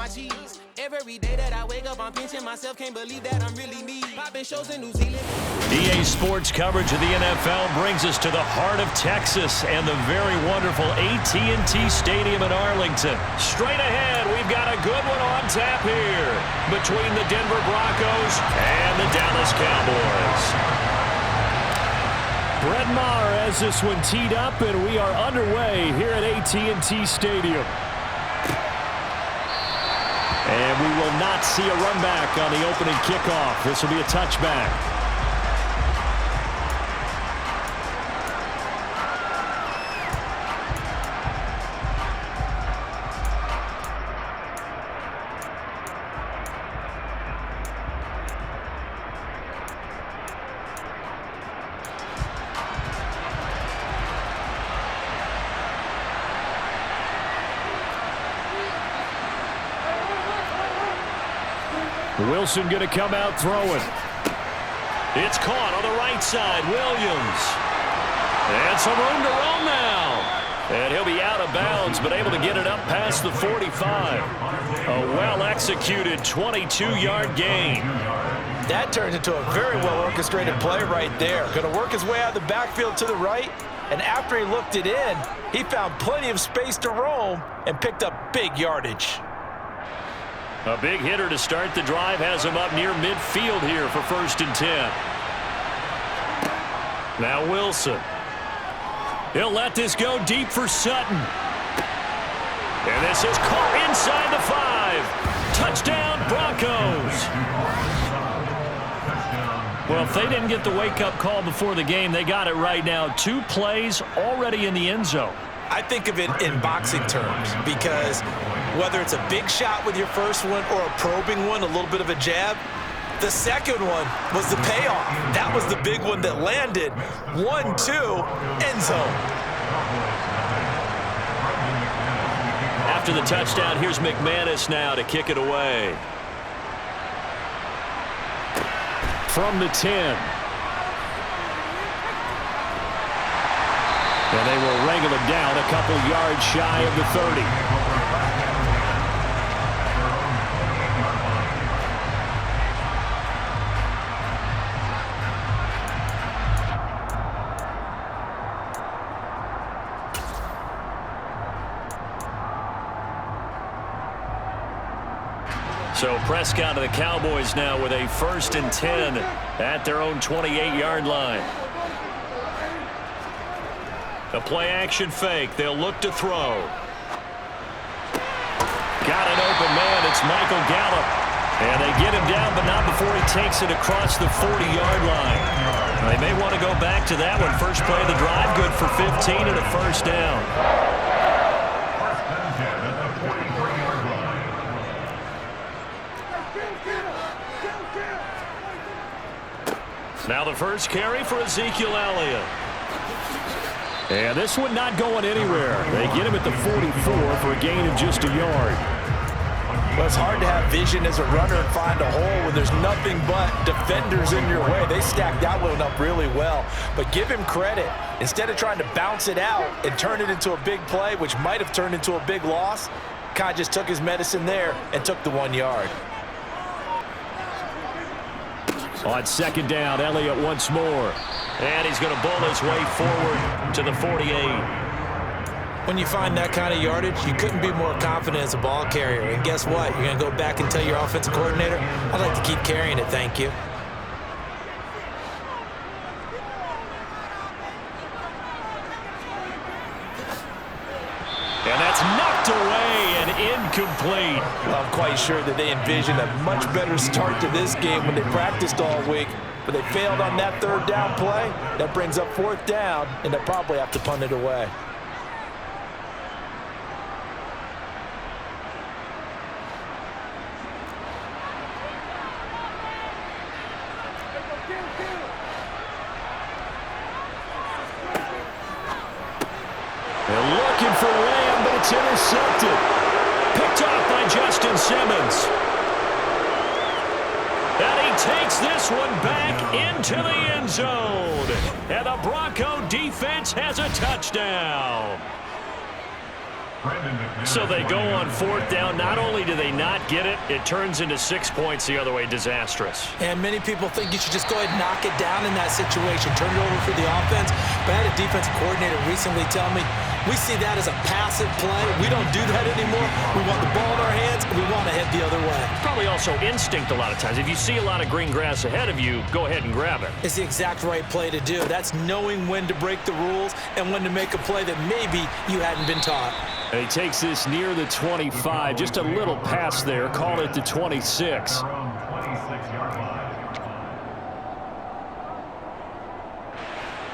my cheese. Every day that I wake up, I'm pinching myself, can't believe that I'm really me. Popping shows in New Zealand. EA Sports coverage of the NFL brings us to the heart of Texas and the very wonderful AT&T Stadium in Arlington. Straight ahead, we've got a good one on tap here between the Denver Broncos and the Dallas Cowboys. Brett Maher has this one teed up, and we are underway here at AT&T Stadium. And we will not see a run back on the opening kickoff. This will be a touchback. Wilson going to come out throwing. It's caught on the right side. Williams. And some room to roam now. And he'll be out of bounds, but able to get it up past the 45. A well-executed 22-yard gain. That turns into a very well-orchestrated play right there. Going to work his way out of the backfield to the right. And after he looked it in, he found plenty of space to roam and picked up big yardage. A big hitter to start the drive has him up near midfield here for 1st and 10. Now Wilson. He'll let this go deep for Sutton. And this is caught inside the 5. Touchdown Broncos. Well, if they didn't get the wake-up call before the game, they got it right now. 2 plays already in the end zone. I think of it in boxing terms because whether it's a big shot with your first one or a probing one, a little bit of a jab, the second one was the payoff. That was the big one that landed. 1-2, end zone. After the touchdown, here's McManus now to kick it away. From the 10. And they will wrangle him down a couple yards shy of the 30. So Prescott and the Cowboys now with a 1st and 10 at their own 28-yard line. A play-action fake. They'll look to throw. Got an open man. It's Michael Gallup. And they get him down, but not before he takes it across the 40-yard line. They may want to go back to that one. First play of the drive, good for 15 and a 1st down. Now the first carry for Ezekiel Elliott. And this one not going anywhere. They get him at the 44 for a gain of just a yard. Well, it's hard to have vision as a runner and find a hole when there's nothing but defenders in your way. They stacked that one up really well. But give him credit. Instead of trying to bounce it out and turn it into a big play, which might have turned into a big loss, Kai just took his medicine there and took the 1 yard. On 2nd down, Elliott once more. And he's going to bull his way forward to the 48. When you find that kind of yardage, you couldn't be more confident as a ball carrier. And guess what? You're going to go back and tell your offensive coordinator, I'd like to keep carrying it, thank you. And that's knocked away and incomplete. Well, I'm quite sure that they envisioned a much better start to this game when they practiced all week. But they failed on that 3rd down play. That brings up 4th down, and they'll probably have to punt it away. They're looking for Lamb, but it's intercepted. Picked off by Justin Simmons. And he takes this one back into the end zone. And the Bronco defense has a touchdown. So they go on fourth down. Not only do they not get it, it turns into 6 points the other way. Disastrous. And many people think you should just go ahead and knock it down in that situation. Turn it over for the offense. But I had a defensive coordinator recently tell me, we see that as a passive play. We don't do that anymore. We want the ball in our hands, and we want to head the other way. Probably also instinct a lot of times. If you see a lot of green grass ahead of you, go ahead and grab it. It's the exact right play to do. That's knowing when to break the rules and when to make a play that maybe you hadn't been taught. And he takes this near the 25. Just a little pass there. Call it the 26.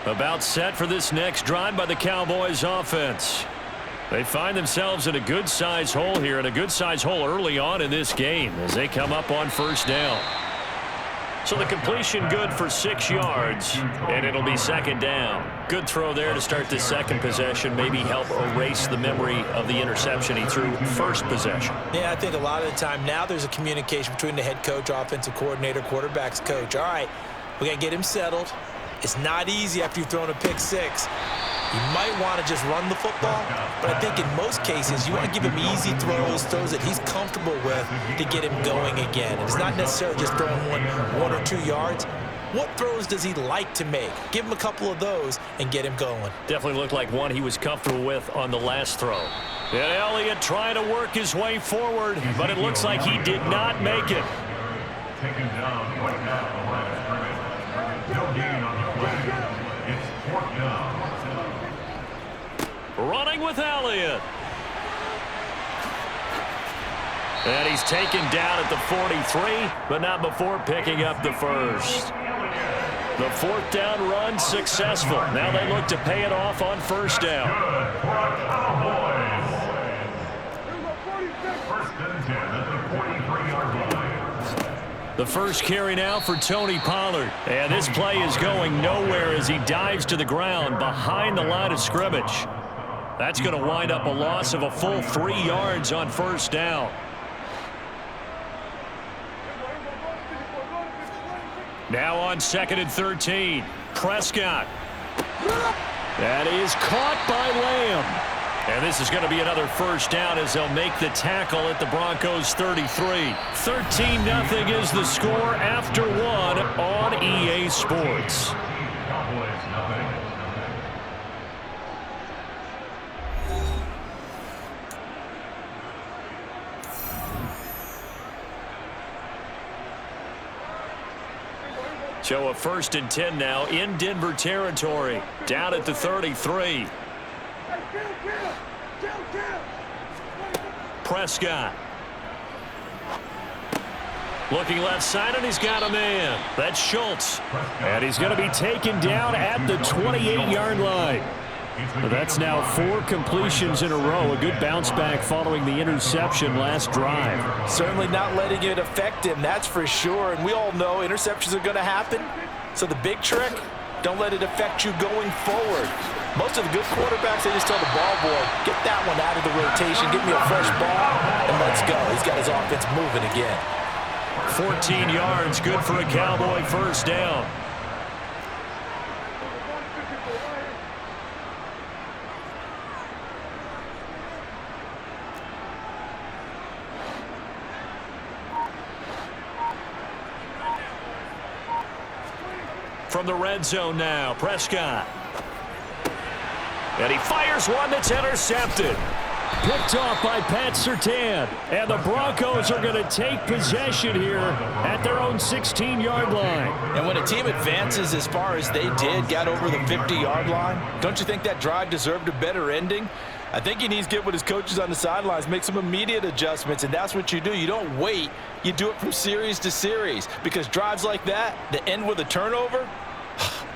About set for this next drive by the Cowboys offense. They find themselves in a good-sized hole here, and a good-sized hole early on in this game as they come up on first down. So the completion good for 6 yards, and it'll be second down. Good throw there to start the second possession, maybe help erase the memory of the interception he threw first possession. Yeah, I think a lot of the time now there's a communication between the head coach, offensive coordinator, quarterback's coach. All right, we got to get him settled. It's not easy after you've thrown a pick six. You might want to just run the football, but I think in most cases you want to give him easy throws that he's comfortable with to get him going again. And it's not necessarily just throwing one or 2 yards. What throws does he like to make? Give him a couple of those and get him going. Definitely looked like one he was comfortable with on the last throw. And Elliott trying to work his way forward, but it looks like he did not make it. Taken down right now at the line of scrimmage. No gain on the play. It's fourth down. Running with Elliott. And he's taken down at the 43, but not before picking up the first. The fourth down run successful. Now they look to pay it off on first down. First and 10 at the 43-yard line. The first carry now for Tony Pollard. And this play is going nowhere as he dives to the ground behind the line of scrimmage. That's going to wind up a loss of a full 3 yards on first down. Now on second and 13. Prescott. That is caught by Lamb. And this is going to be another first down as they'll make the tackle at the Broncos 33. 13-0 is the score after one on EA Sports. So a first and 10 now in Denver territory. Down at the 33. Prescott. Looking left side, and he's got a man. That's Schultz. And he's going to be taken down at the 28-yard line. But that's now 4 completions in a row. A good bounce back following the interception last drive. Certainly not letting it affect him, that's for sure. And we all know interceptions are going to happen. So the big trick, don't let it affect you going forward. Most of the good quarterbacks, they just tell the ball boy, get that one out of the rotation, give me a fresh ball, and let's go. He's got his offense moving again. 14 yards, good for a Cowboy first down. From the red zone now, Prescott. And he fires one that's intercepted. Picked off by Pat Surtain. And the Broncos are going to take possession here at their own 16-yard line. And when a team advances as far as they did, got over the 50-yard line, don't you think that drive deserved a better ending? I think he needs to get with his coaches on the sidelines, make some immediate adjustments, and that's what you do. You don't wait. You do it from series to series, because drives like that end with a turnover,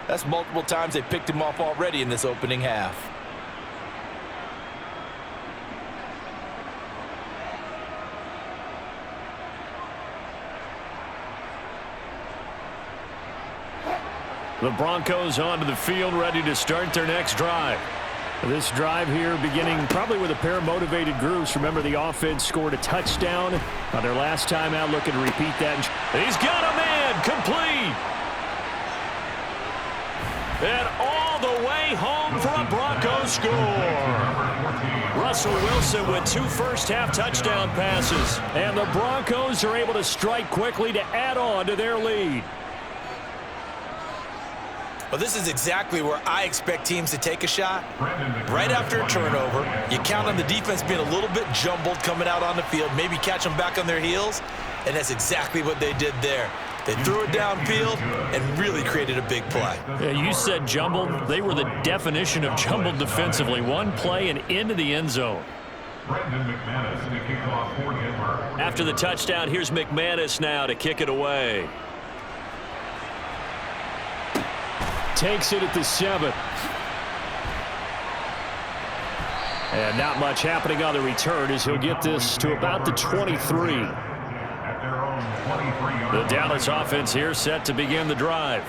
that's multiple times they picked him off already in this opening half. The Broncos onto the field, ready to start their next drive. This drive here beginning probably with a pair of motivated groups. Remember, the offense scored a touchdown on their last time out, looking to repeat that. He's got a man, complete. And all the way home for a Broncos score. Russell Wilson with 2 first-half touchdown passes. And the Broncos are able to strike quickly to add on to their lead. Well, this is exactly where I expect teams to take a shot. Right after a turnover, you count on the defense being a little bit jumbled coming out on the field, maybe catch them back on their heels, and that's exactly what they did there. They threw it downfield and really created a big play. Yeah, you said jumbled. They were the definition of jumbled defensively. One play and into the end zone. After the touchdown, here's McManus now to kick it away. Takes it at the 7. And not much happening on the return as he'll get this to about the 23. The Dallas offense here set to begin the drive.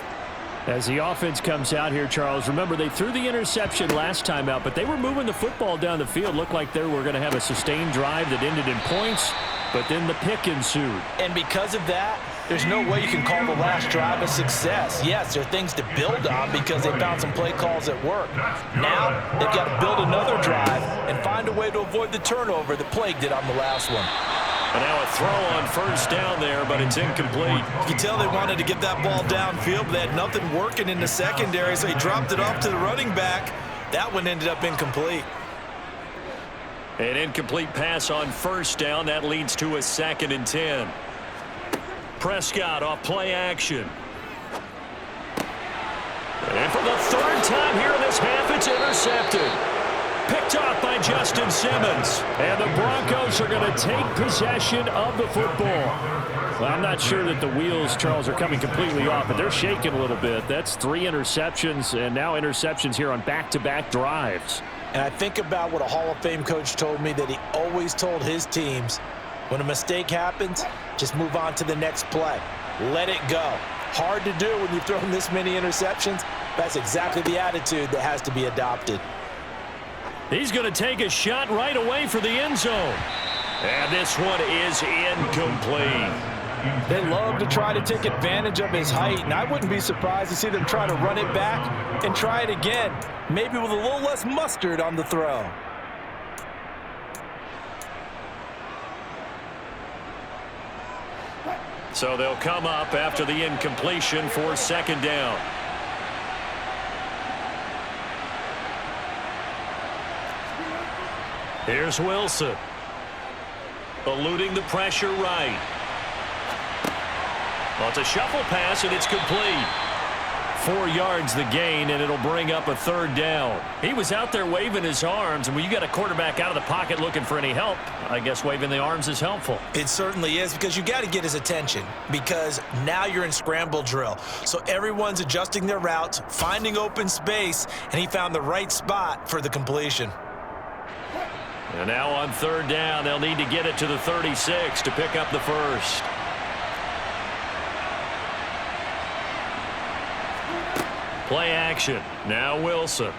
As the offense comes out here, Charles, remember they threw the interception last time out, but they were moving the football down the field. Looked like they were going to have a sustained drive that ended in points, but then the pick ensued. And because of that, there's no way you can call the last drive a success. Yes, there are things to build on because they found some play calls that work. Now, they've got to build another drive and find a way to avoid the turnover that plagued it on the last one. And now a throw on first down there, but it's incomplete. You can tell they wanted to get that ball downfield, but they had nothing working in the secondary, so he dropped it off to the running back. That one ended up incomplete. An incomplete pass on first down. That leads to a 2nd and 10. Prescott off play action. And for the 3rd time here in this half, it's intercepted. Picked off by Justin Simmons. And the Broncos are going to take possession of the football. Well, I'm not sure that the wheels, Charles, are coming completely off, but they're shaking a little bit. That's 3 interceptions, and now interceptions here on back-to-back drives. And I think about what a Hall of Fame coach told me, that he always told his teams, when a mistake happens, just move on to the next play. Let it go. Hard to do when you've thrown this many interceptions. That's exactly the attitude that has to be adopted. He's going to take a shot right away for the end zone. And this one is incomplete. They love to try to take advantage of his height, and I wouldn't be surprised to see them try to run it back and try it again, maybe with a little less mustard on the throw. So they'll come up after the incompletion for 2nd down. Here's Wilson. Eluding the pressure right. Well, it's a shuffle pass, and it's complete. 4 yards the gain, and it'll bring up a 3rd down. He was out there waving his arms, and when you got a quarterback out of the pocket looking for any help, I guess waving the arms is helpful. It certainly is, because you got to get his attention, because now you're in scramble drill. So everyone's adjusting their routes, finding open space, and he found the right spot for the completion. And now on 3rd down, they'll need to get it to the 36 to pick up the first. Play action. Now Wilson.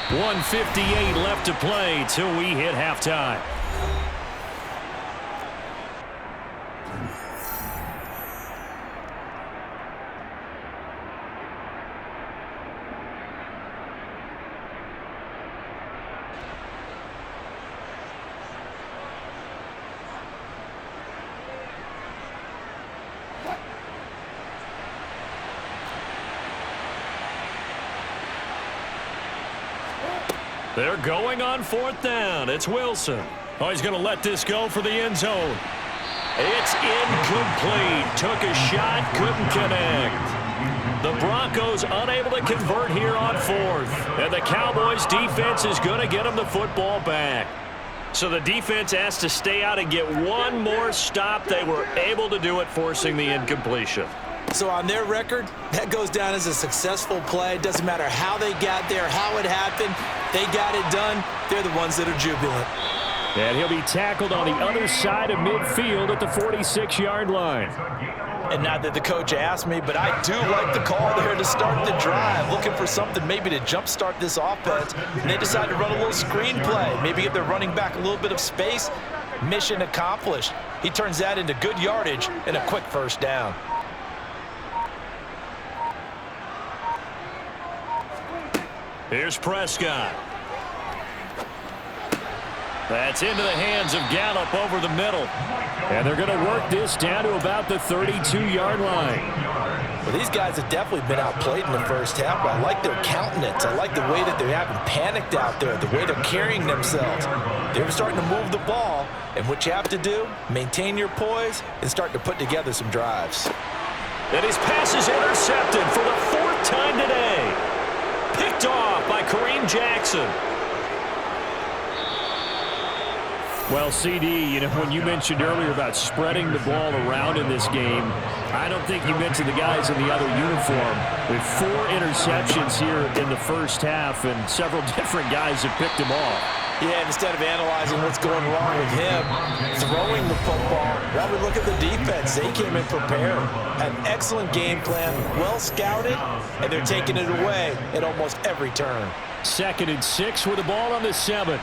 1:58 left to play till we hit halftime. They're going on 4th down. It's Wilson. Oh, he's going to let this go for the end zone. It's incomplete. Took a shot, couldn't connect. The Broncos unable to convert here on 4th. And the Cowboys defense is going to get them the football back. So the defense has to stay out and get one more stop. They were able to do it, forcing the incompletion. So on their record, that goes down as a successful play. Doesn't matter how they got there, how it happened. They got it done. They're the ones that are jubilant. And he'll be tackled on the other side of midfield at the 46-yard line. And not that the coach asked me, but I do like the call there to start the drive, looking for something maybe to jumpstart this offense. And they decided to run a little screen play, maybe give their running back a little bit of space. Mission accomplished. He turns that into good yardage and a quick first down. Here's Prescott. That's into the hands of Gallup over the middle. And they're going to work this down to about the 32-yard line. Well, these guys have definitely been outplayed in the first half, but I like their countenance. I like the way that they're having panicked out there, the way they're carrying themselves. They're starting to move the ball, and what you have to do, maintain your poise and start to put together some drives. And his pass is intercepted for the 4th time today. Picked off by Kareem Jackson. Well, CD, you know, when you mentioned earlier about spreading the ball around in this game, I don't think you mentioned the guys in the other uniform. With 4 interceptions here in the first half, and several different guys have picked him off. Yeah, instead of analyzing what's going wrong with him, throwing the football, well, we look at the defense. They came in prepared, had an excellent game plan, well scouted, and they're taking it away at almost every turn. 2nd and 6 with the ball on the 7.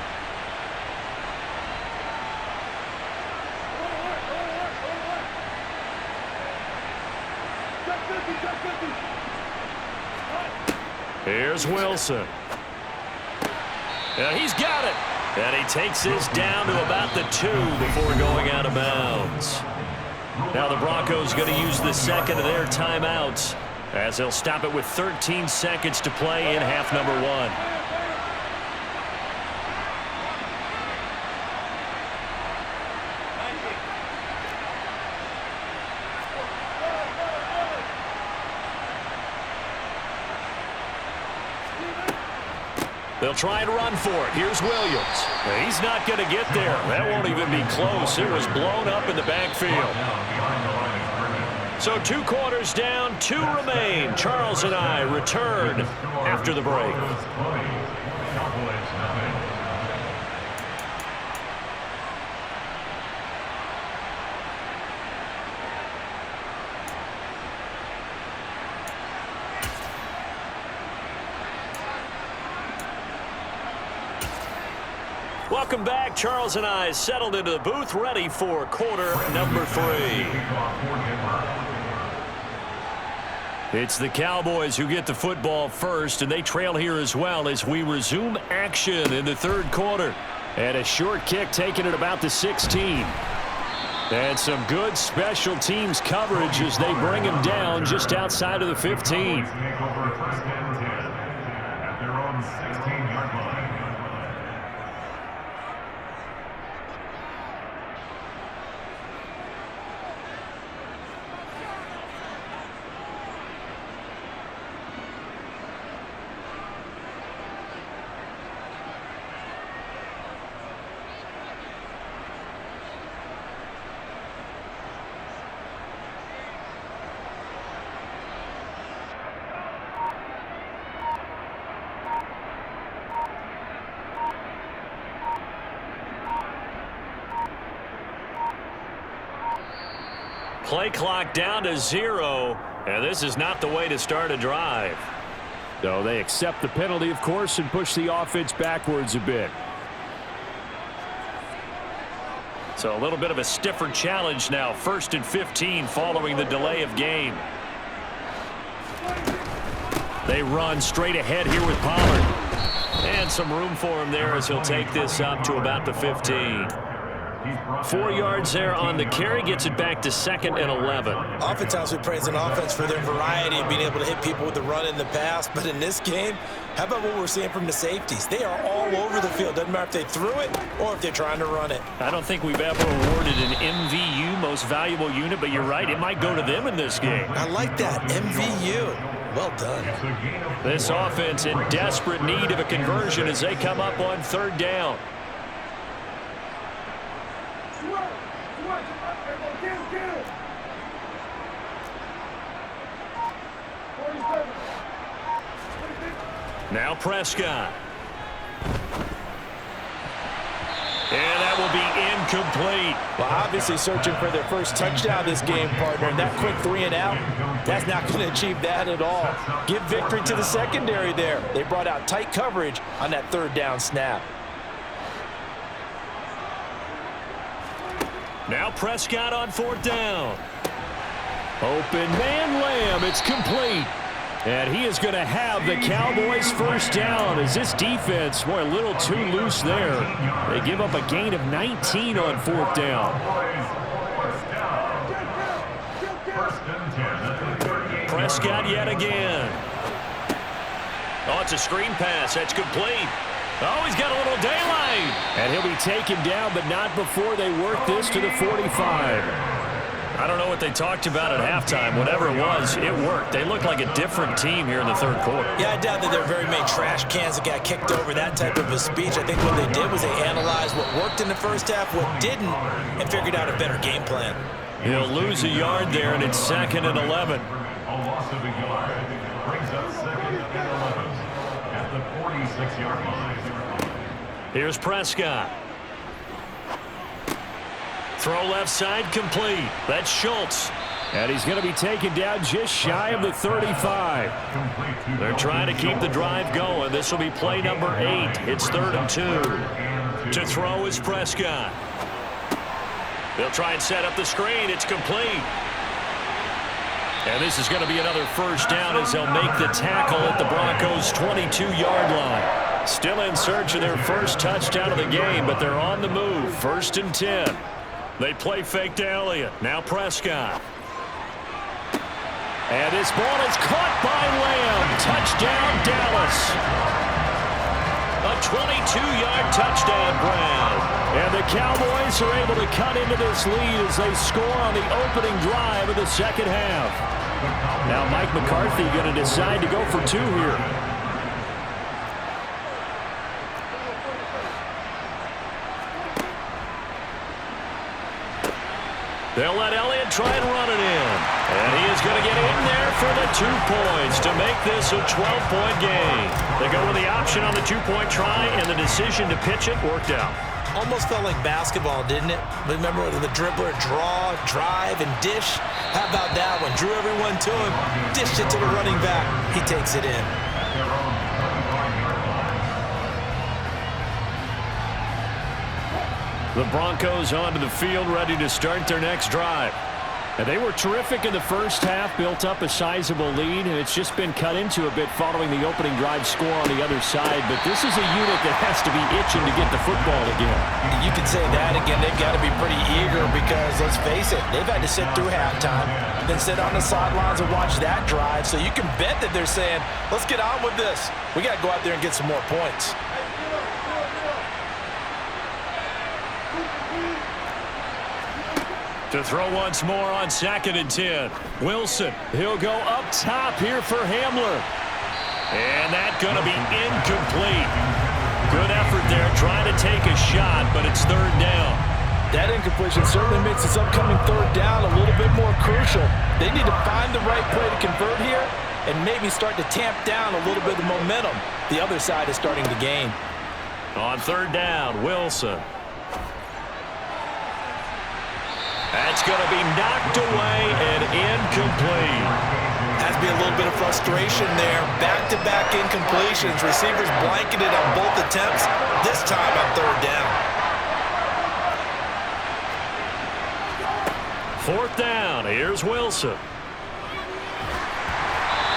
Here's Wilson. And he's got it. And he takes this down to about the 2 before going out of bounds. Now the Broncos going to use the 2nd of their timeouts as they'll stop it with 13 seconds to play in half number 1. They'll try and run for it. Here's Williams. He's not going to get there. That won't even be close. It was blown up in the backfield. So 2 quarters down, 2 remain. Charles and I return after the break. Welcome back. Charles and I settled into the booth, ready for quarter number 3. It's the Cowboys who get the football first, and they trail here as well as we resume action in the 3rd quarter. And a short kick taken at about the 16. And some good special teams coverage as they bring him down just outside of the 15. Play clock down to 0, and this is not the way to start a drive. So they accept the penalty, of course, and push the offense backwards a bit. So a little bit of a stiffer challenge now. 1st and 15 following the delay of game. They run straight ahead here with Pollard. And some room for him there as he'll take this up to about the 15. 4 yards there on the carry, gets it back to 2nd and 11. Oftentimes we praise an offense for their variety of being able to hit people with the run in the pass, but in this game, how about what we're seeing from the safeties? They are all over the field. Doesn't matter if they threw it or if they're trying to run it. I don't think we've ever awarded an MVU, most valuable unit, but you're right, it might go to them in this game. I like that, MVU. Well done. This offense in desperate need of a conversion as they come up on 3rd down. Now Prescott. And that will be incomplete. Well, obviously searching for their first touchdown this game, partner. And that quick 3 and out, that's not going to achieve that at all. Give victory to the secondary there. They brought out tight coverage on that 3rd down snap. Now Prescott on 4th down. Open man Lamb. It's complete. And he is going to have the Cowboys first down as this defense, boy, a little too loose there. They give up a gain of 19 on fourth down. Prescott yet again. Oh, it's a screen pass. That's complete. Oh, he's got a little daylight. And he'll be taken down, but not before they work this to the 45. I don't know what they talked about at halftime. Whatever it was, it worked. They look like a different team here in the third quarter. Yeah, I doubt that there are very many trash cans that got kicked over, that type of a speech. I think what they did was they analyzed what worked in the first half, what didn't, and figured out a better game plan. He'll lose a yard there, and it's 2nd and 11. A loss of a yard brings up 2nd and 11 at the 46-yard line. Here's Prescott. Throw left side complete. That's Schultz. And he's going to be taken down just shy of the 35. They're trying to keep the drive going. This will be play number 8. It's 3rd and 2. To throw is Prescott. They'll try and set up the screen. It's complete. And this is going to be another first down as they'll make the tackle at the Broncos' 22-yard line. Still in search of their first touchdown of the game, but they're on the move. 1st and 10. They play fake to Elliott. Now Prescott. And this ball is caught by Lamb. Touchdown, Dallas. A 22-yard touchdown, Brown. And the Cowboys are able to cut into this lead as they score on the opening drive of the second half. Now Mike McCarthy going to decide to go for 2 here. They'll let Elliott try and run it in. And he is going to get in there for the 2 points to make this a 12-point game. They go with the option on the 2-point try, and the decision to pitch it worked out. Almost felt like basketball, didn't it? Remember the dribbler, draw, drive, and dish? How about that one? Drew everyone to him, dished it to the running back. He takes it in. The Broncos onto the field, ready to start their next drive. And they were terrific in the first half, built up a sizable lead, and it's just been cut into a bit following the opening drive score on the other side. But this is a unit that has to be itching to get the football again. You can say that again. They've got to be pretty eager because, let's face it, they've had to sit through halftime, then sit on the sidelines and watch that drive. So you can bet that they're saying, let's get on with this. We got to go out there and get some more points. To throw once more on 2nd and 10. Wilson, he'll go up top here for Hamler. And that's going to be incomplete. Good effort there trying to take a shot, but it's 3rd down. That incompletion certainly makes this upcoming 3rd down a little bit more crucial. They need to find the right play to convert here and maybe start to tamp down a little bit of momentum. The other side is starting to gain. On 3rd down, Wilson. That's going to be knocked away and incomplete. Has to be a little bit of frustration there. Back-to-back incompletions. Receivers blanketed on both attempts, this time on 3rd down. 4th down. Here's Wilson.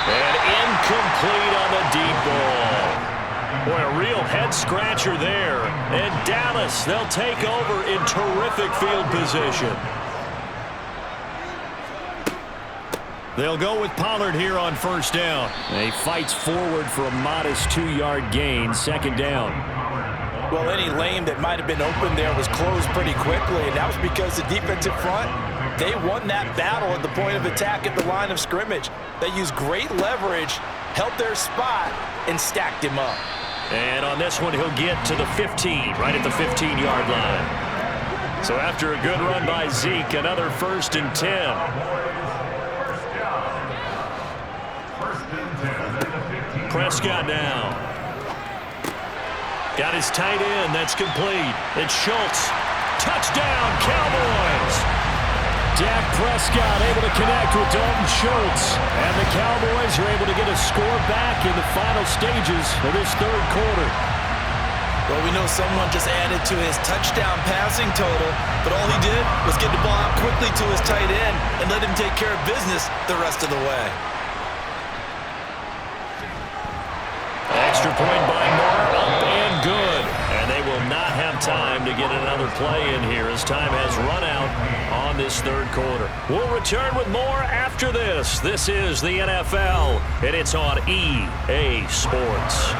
And incomplete on the deep ball. Boy, a real head-scratcher there. And Dallas, they'll take over in terrific field position. They'll go with Pollard here on 1st down. And he fights forward for a modest 2-yard gain, 2nd down. Well, any lane that might have been open there was closed pretty quickly, and that was because the defensive front, they won that battle at the point of attack at the line of scrimmage. They used great leverage, held their spot, and stacked him up. And on this one, he'll get to the 15, right at the 15-yard line. So after a good run by Zeke, another 1st and 10. Prescott now. Got his tight end. That's complete. It's Schultz. Touchdown, Cowboys. Dak Prescott able to connect with Dalton Schultz. And the Cowboys are able to get a score back in the final stages of this 3rd quarter. Well, we know someone just added to his touchdown passing total, but all he did was get the ball out quickly to his tight end and let him take care of business the rest of the way. extra point by Moore, up and good. And they will not have time to get another play in here as time has run out on this third quarter. We'll return with more after this. This is the NFL, and it's on EA Sports.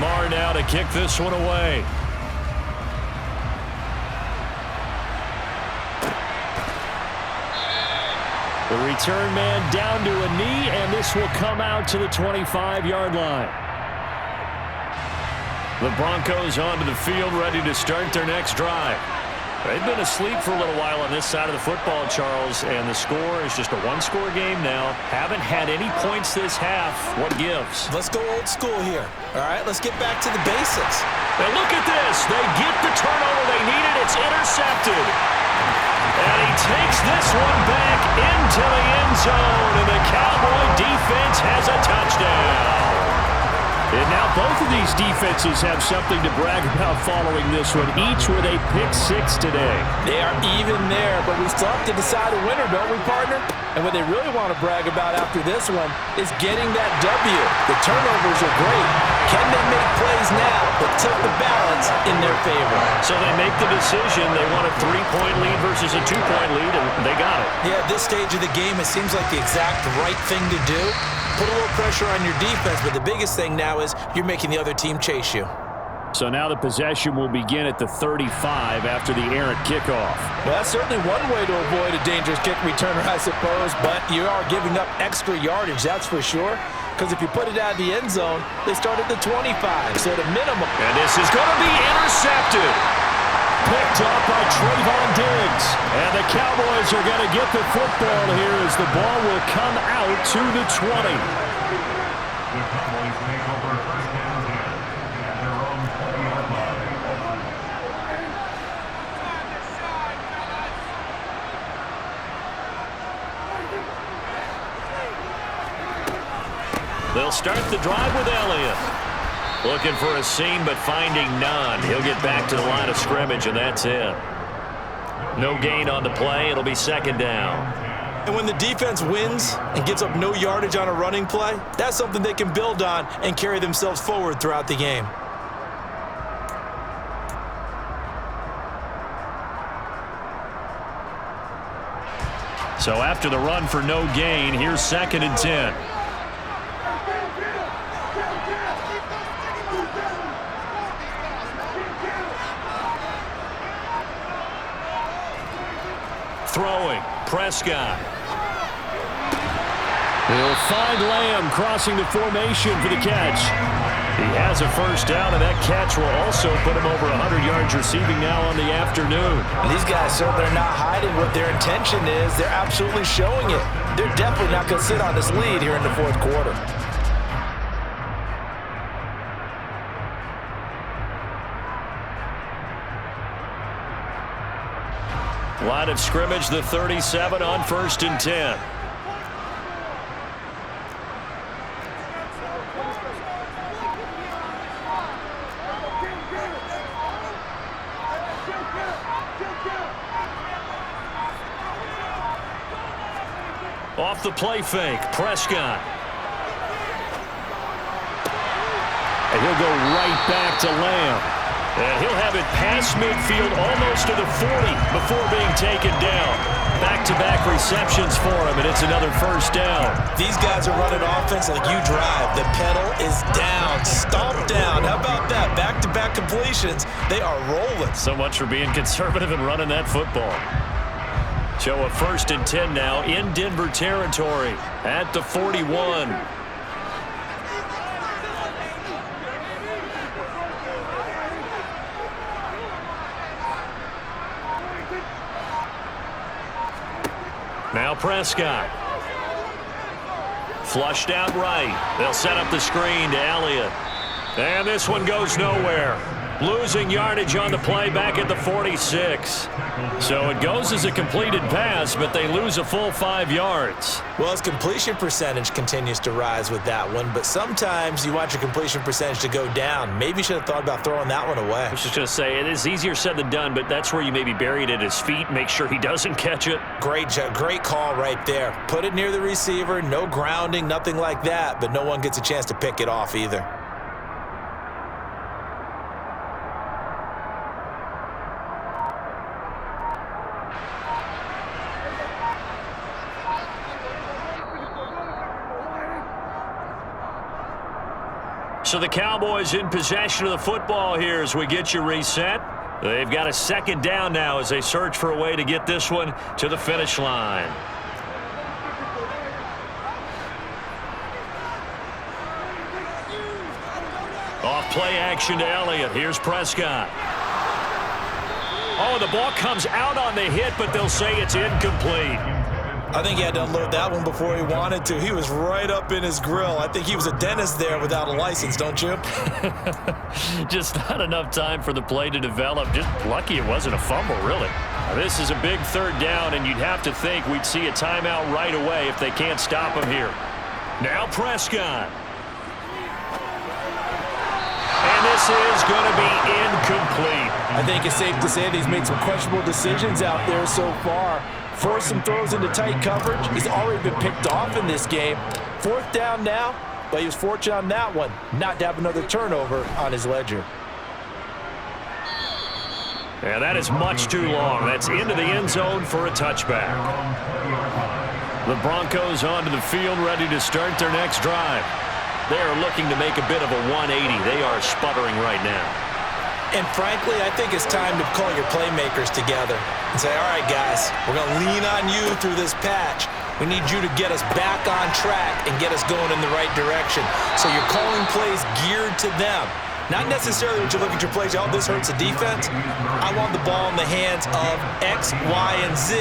Moore now to kick this one away. The return man down to a knee, and this will come out to the 25-yard line. The Broncos onto the field, ready to start their next drive. They've been asleep for a little while on this side of the football, Charles, and the score is just a one-score game now. Haven't had any points this half. What gives? Let's go old school here. All right, let's get back to the basics. And look at this. They get the turnover they needed. It's intercepted. And he takes this one back into the end zone, and the Cowboy defense has a touchdown. And now both of these defenses have something to brag about following this one, each with a pick-6 today. They are even there, but we still have to decide a winner, don't we, partner? And what they really want to brag about after this one is getting that W. The turnovers are great. Can they make plays now that tilt the balance in their favor? So they make the decision. They want a 3-point lead versus a 2-point lead, and they got it. Yeah, at this stage of the game, it seems like the exact right thing to do. Put a little pressure on your defense, but the biggest thing now is you're making the other team chase you. So now the possession will begin at the 35 after the errant kickoff. Well, that's certainly one way to avoid a dangerous kick returner, I suppose, but you are giving up extra yardage, that's for sure. Because if you put it out of the end zone, they start at the 25, so at a minimum. And this is going to be intercepted. Picked up by Trayvon Diggs. And the Cowboys are going to get the football here as the ball will come out to the 20. The Cowboys take over first down at their own 20-yard line. They'll start the drive with Elliott. Looking for a seam, but finding none. He'll get back to the line of scrimmage, and that's it. No gain on the play. It'll be second down. And when the defense wins and gives up no yardage on a running play, that's something they can build on and carry themselves forward throughout the game. So after the run for no gain, here's second and 10. Throwing, Prescott. He'll find Lamb crossing the formation for the catch. He has a first down, and that catch will also put him over 100 yards receiving now on the afternoon. And these guys certainly are not hiding what their intention is. They're absolutely showing it. They're definitely not going to sit on this lead here in the fourth quarter. Line of scrimmage, the 37 on first and 10. Off the play fake, Prescott. And he'll go right back to Lamb. And he'll have it past midfield, almost to the 40 before being taken down. Back-to-back receptions for him, and it's another first down. These guys are running offense like you drive. The pedal is down, stomp down. How about that? Back-to-back completions. They are rolling. So much for being conservative and running that football. Show a first and 10 now in Denver territory at the 41. Now Prescott. Flushed out right. They'll set up the screen to Elliott. And this one goes nowhere. Losing yardage on the play back at the 46. So it goes as a completed pass, but they lose a full 5 yards. Well, his completion percentage continues to rise with that one, but sometimes you want your completion percentage to go down. Maybe you should have thought about throwing that one away. I was just going to say, it is easier said than done, but that's where you maybe bury it at his feet, make sure he doesn't catch it. Great call right there. Put it near the receiver, no grounding, nothing like that, but no one gets a chance to pick it off either. So the Cowboys in possession of the football here as we get you reset. They've got a second down now as they search for a way to get this one to the finish line. Off play action to Elliott. Here's Prescott. Oh, the ball comes out on the hit, but they'll say it's incomplete. I think he had to unload that one before he wanted to. He was right up in his grill. I think he was a dentist there without a license, don't you? Just not enough time for the play to develop. Just lucky it wasn't a fumble, really. This is a big third down, and you'd have to think we'd see a timeout right away if they can't stop him here. Now Prescott. And this is going to be incomplete. I think it's safe to say that he's made some questionable decisions out there so far. Forced some throws into tight coverage. He's already been picked off in this game. Fourth down now, but he was fortunate on that one not to have another turnover on his ledger. Yeah, that is much too long. That's into the end zone for a touchback. The Broncos onto the field, ready to start their next drive. They are looking to make a bit of a 180. They are sputtering right now. And frankly, I think it's time to call your playmakers together and say, all right, guys, we're going to lean on you through this patch. We need you to get us back on track and get us going in the right direction. So you're calling plays geared to them. Not necessarily when you look at your plays, oh, this hurts the defense. I want the ball in the hands of X, Y, and Z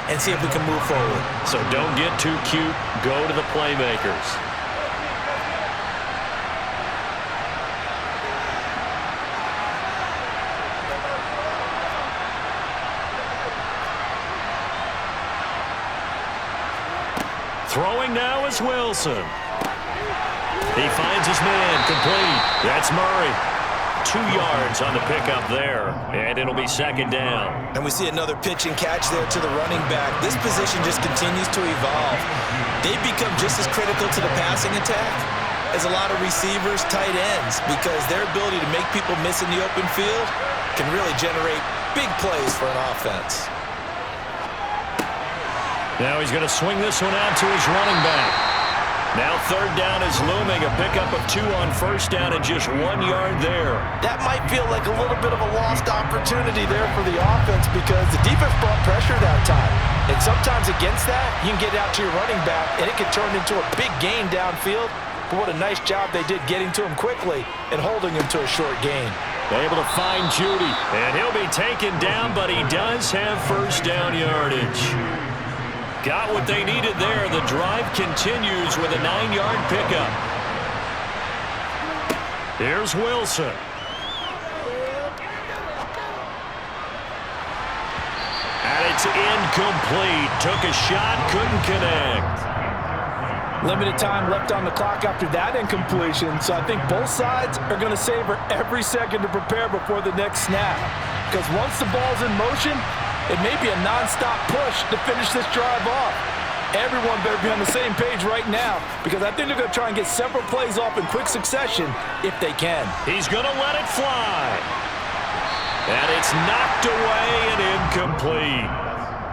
and see if we can move forward. So don't get too cute. Go to the playmakers. Throwing now is Wilson. He finds his man, complete. That's Murray. 2 yards on the pickup there, and it'll be second down. And we see another pitch and catch there to the running back. This position just continues to evolve. They've become just as critical to the passing attack as a lot of receivers, tight ends, because their ability to make people miss in the open field can really generate big plays for an offense. Now he's going to swing this one out to his running back. Now third down is looming, a pickup of 2 on first down and just 1 yard there. That might feel like a little bit of a lost opportunity there for the offense because the defense brought pressure that time. And sometimes against that, you can get out to your running back and it can turn into a big gain downfield. But what a nice job they did getting to him quickly and holding him to a short gain. Able to find Judy. And he'll be taken down, but he does have first down yardage. Got what they needed there. The drive continues with a 9-yard pickup. Here's Wilson. And it's incomplete. Took a shot, couldn't connect. Limited time left on the clock after that incompletion, so I think both sides are going to savor every second to prepare before the next snap. Because once the ball's in motion, it may be a non-stop push to finish this drive off. Everyone better be on the same page right now because I think they're going to try and get several plays off in quick succession if they can. He's going to let it fly. And it's knocked away and incomplete.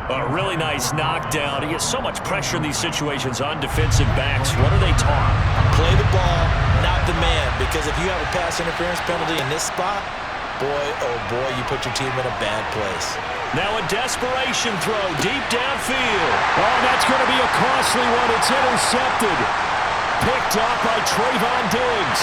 A really nice knockdown. He has so much pressure in these situations on defensive backs. What are they taught? Play the ball, not the man, because if you have a pass interference penalty in this spot, boy, oh boy, you put your team in a bad place. Now a desperation throw deep downfield. Oh, that's going to be a costly one. It's intercepted. Picked up by Trayvon Diggs.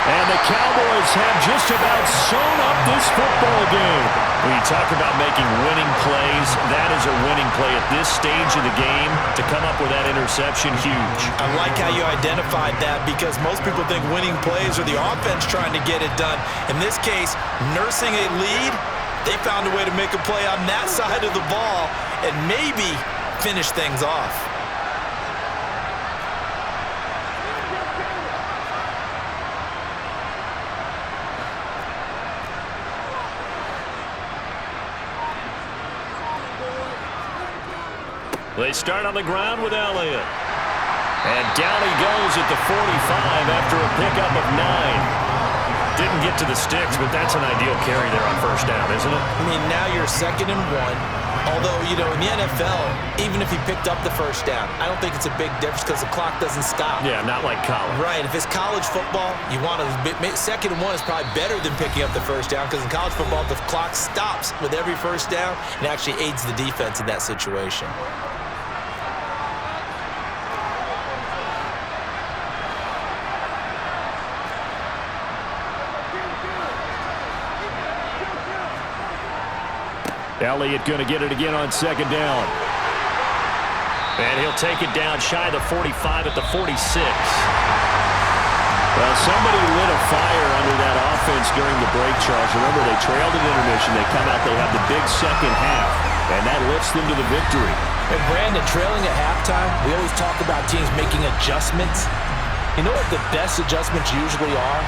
And the Cowboys have just about sewn up this football game. When you talk about making winning plays, that is a winning play at this stage of the game. To come up with that interception, huge. I like how you identified that because most people think winning plays are the offense trying to get it done. In this case, nursing a lead, they found a way to make a play on that side of the ball and maybe finish things off. They start on the ground with Elliott. And down he goes at the 45 after a pickup of 9. Didn't get to the sticks, but that's an ideal carry there on first down, isn't it? I mean, now you're 2nd and 1. Although, you know, in the NFL, even if he picked up the first down, I don't think it's a big difference because the clock doesn't stop. Yeah, not like college. Right. If it's college football, you want to 2nd and 1 is probably better than picking up the first down because in college football, the clock stops with every first down and actually aids the defense in that situation. Elliott going to get it again on 2nd down. And he'll take it down shy of the 45 at the 46. Well, somebody lit a fire under that offense during the break, Charles. Remember, they trailed at intermission. They come out, they have the big second half, and that lifts them to the victory. And Brandon, trailing at halftime, we always talk about teams making adjustments. You know what the best adjustments usually are?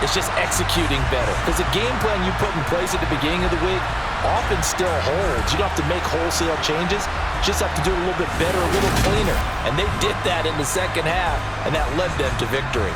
It's just executing better. Because the game plan you put in place at the beginning of the week often still holds. You don't have to make wholesale changes. You just have to do it a little bit better, a little cleaner. And they did that in the second half, and that led them to victory.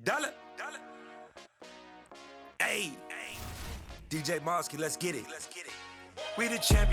Dollar. Hey, DJ Mosky, let's get it. We the champion.